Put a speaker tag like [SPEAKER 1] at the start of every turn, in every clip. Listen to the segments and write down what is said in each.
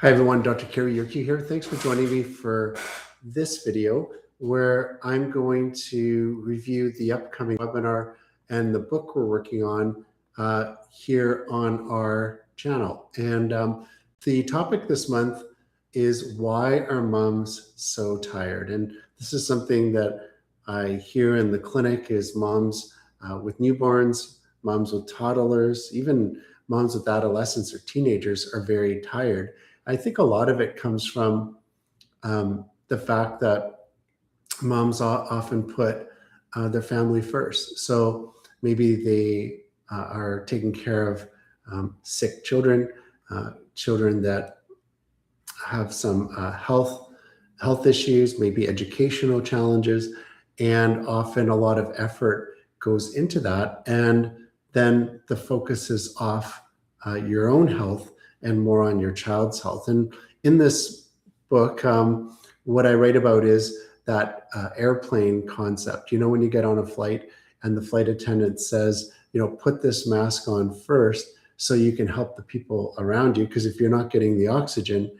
[SPEAKER 1] Hi everyone, Dr. Karaoke here. Thanks for joining me for this video where I'm going to review the upcoming webinar and the book we're working on here on our channel. And the topic this month is why are moms so tired? And this is something that I hear in the clinic is moms with newborns, moms with toddlers, even moms with adolescents or teenagers are very tired. I think a lot of it comes from the fact that moms often put their family first. So maybe they are taking care of sick children, children that have some health issues, maybe educational challenges, and often a lot of effort goes into that. And then the focus is off your own health and more on your child's health. And in this book, what I write about is that airplane concept. You know, when you get on a flight and the flight attendant says, you know, put this mask on first so you can help the people around you, because if you're not getting the oxygen,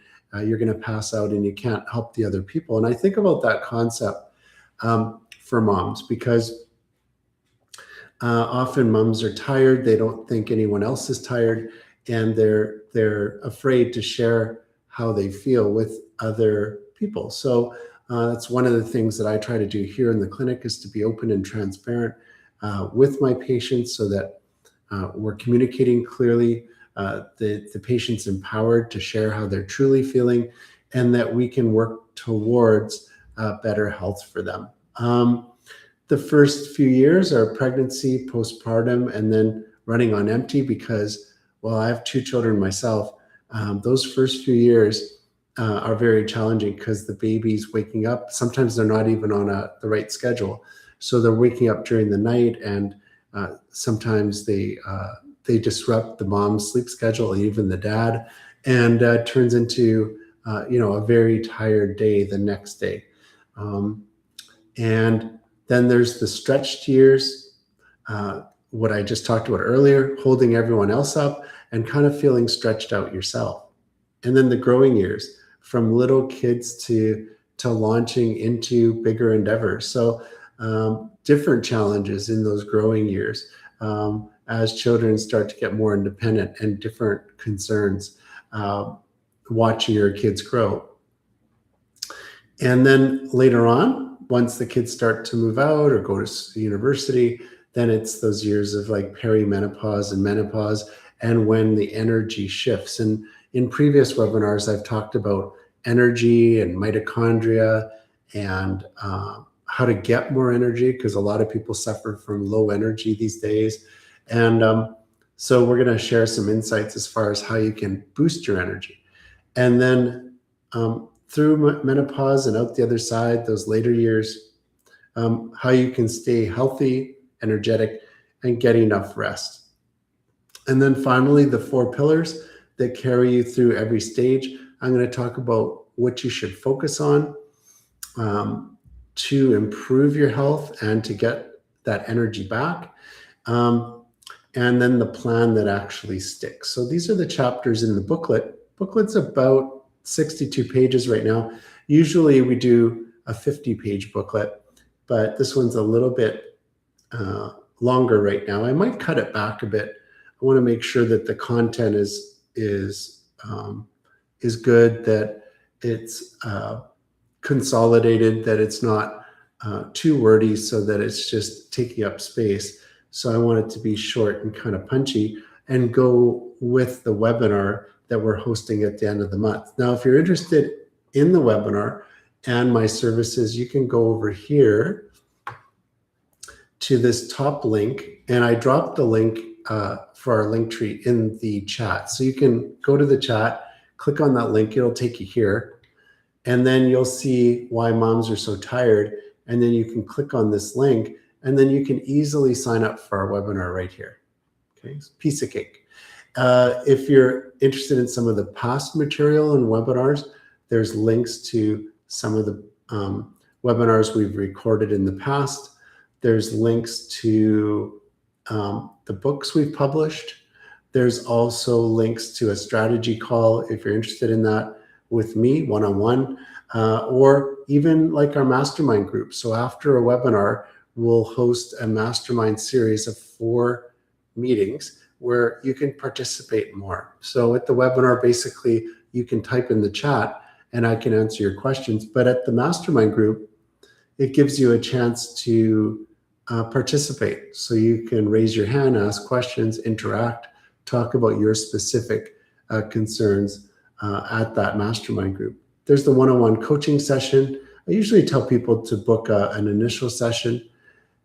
[SPEAKER 1] you're going to pass out and you can't help the other people. And I think about that concept for moms because often moms are tired. They don't think anyone else is tired, and they're afraid to share how they feel with other people. So that's one of the things that I try to do here in the clinic, is to be open and transparent with my patients so that we're communicating clearly, the patient's empowered to share how they're truly feeling, and that we can work towards better health for them. The first few years are pregnancy, postpartum, and then running on empty because, well, I have 2 children myself. Those first few years are very challenging because the baby's waking up. Sometimes they're not even on the right schedule. So they're waking up during the night, and sometimes they disrupt the mom's sleep schedule, even the dad, and turns into a very tired day the next day. And then there's the stretched years, what I just talked about earlier, holding everyone else up and kind of feeling stretched out yourself. And then the growing years, from little kids to launching into bigger endeavors. So different challenges in those growing years as children start to get more independent, and different concerns watching your kids grow. And then later on, once the kids start to move out or go to university, then it's those years of like perimenopause and menopause, and when the energy shifts. And in previous webinars, I've talked about energy and mitochondria and how to get more energy, because a lot of people suffer from low energy these days. And so we're going to share some insights as far as how you can boost your energy. And then through menopause and out the other side, those later years, how you can stay healthy, energetic, and get enough rest. And then finally, the 4 pillars that carry you through every stage. I'm going to talk about what you should focus on to improve your health and to get that energy back. And then the plan that actually sticks. So these are the chapters in the booklet. Booklet's about 62 pages right now. Usually we do a 50-page booklet, but this one's a little bit longer right now. I might cut it back a bit. I want to make sure that the content is good, that it's consolidated, that it's not too wordy so that it's just taking up space. So I want it to be short and kind of punchy and go with the webinar that we're hosting at the end of the month. Now, if you're interested in the webinar and my services, you can go over here to this top link, and I dropped the link for our link tree in the chat. So you can go to the chat, click on that link, it'll take you here, and then you'll see why moms are so tired, and then you can click on this link, and then you can easily sign up for our webinar right here. Okay, piece of cake. If you're interested in some of the past material and webinars, there's links to some of the webinars we've recorded in the past. There's links to the books we've published. There's also links to a strategy call if you're interested in that with me one-on-one, or even like our mastermind group. So after a webinar, we'll host a mastermind series of 4 meetings where you can participate more. So at the webinar, basically, you can type in the chat and I can answer your questions. But at the mastermind group, it gives you a chance to participate. So you can raise your hand, ask questions, interact, talk about your specific concerns at that mastermind group. There's the one-on-one coaching session. I usually tell people to book an initial session,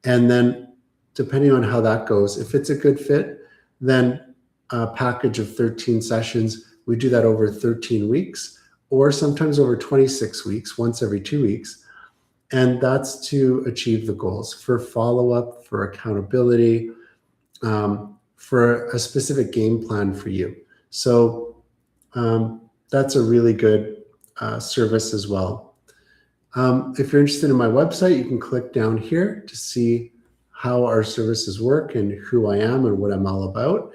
[SPEAKER 1] and then depending on how that goes, if it's a good fit, then a package of 13 sessions. We do that over 13 weeks, or sometimes over 26 weeks, once every 2 weeks. And that's to achieve the goals for follow-up, for accountability, for a specific game plan for you. So that's a really good service as well. If you're interested in my website, you can click down here to see how our services work and who I am and what I'm all about.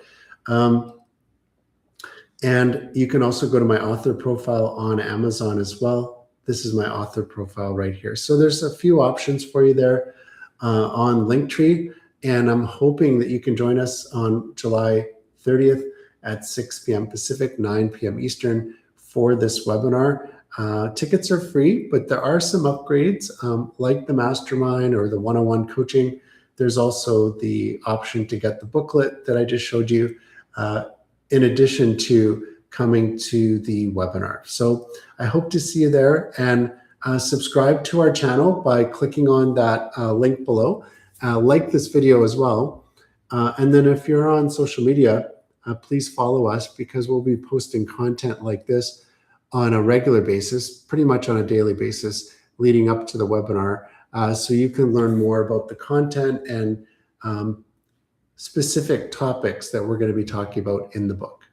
[SPEAKER 1] And you can also go to my author profile on Amazon as well. This is my author profile right here. So there's a few options for you there on Linktree. And I'm hoping that you can join us on July 30th at 6 p.m. Pacific, 9 p.m. Eastern for this webinar. Tickets are free, but there are some upgrades like the mastermind or the one-on-one coaching. There's also the option to get the booklet that I just showed you in addition to coming to the webinar. So I hope to see you there, and subscribe to our channel by clicking on that link below. Like this video as well. And then if you're on social media, please follow us, because we'll be posting content like this on a regular basis, pretty much on a daily basis leading up to the webinar. So you can learn more about the content and specific topics that we're going to be talking about in the book.